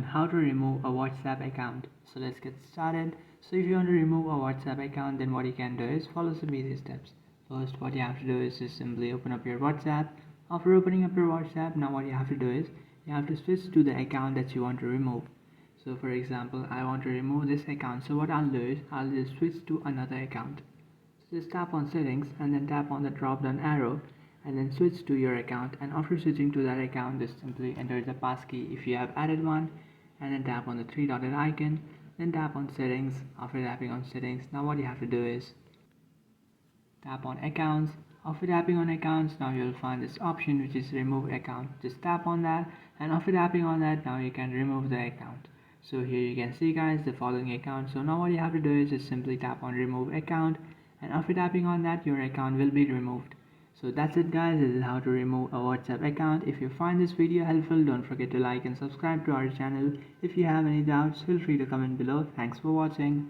How to remove a WhatsApp account. So let's get started. So if you want to remove a WhatsApp account, then what you can do is follow some easy steps. First, what you have to do is just simply open up your WhatsApp. After opening up your WhatsApp, now what you have to do is you have to switch to the account that you want to remove. So for example, I want to remove this account. So what I'll do is I'll just switch to another account. So just tap on settings and then tap on the drop down arrow and then switch to your account, and after switching to that account just simply enter the passkey if you have added one, and then tap on the three dotted icon, then tap on settings. After tapping on settings, now what you have to do is tap on accounts. After tapping on accounts, now you'll find this option which is remove account. Just tap on that, and after tapping on that, now you can remove the account. So here you can see guys the following account. So now what you have to do is just simply tap on remove account, and after tapping on that, your account will be removed. So that's it guys, this is how to remove a WhatsApp account. If you find this video helpful, don't forget to like and subscribe to our channel. If you have any doubts, feel free to comment below. Thanks for watching.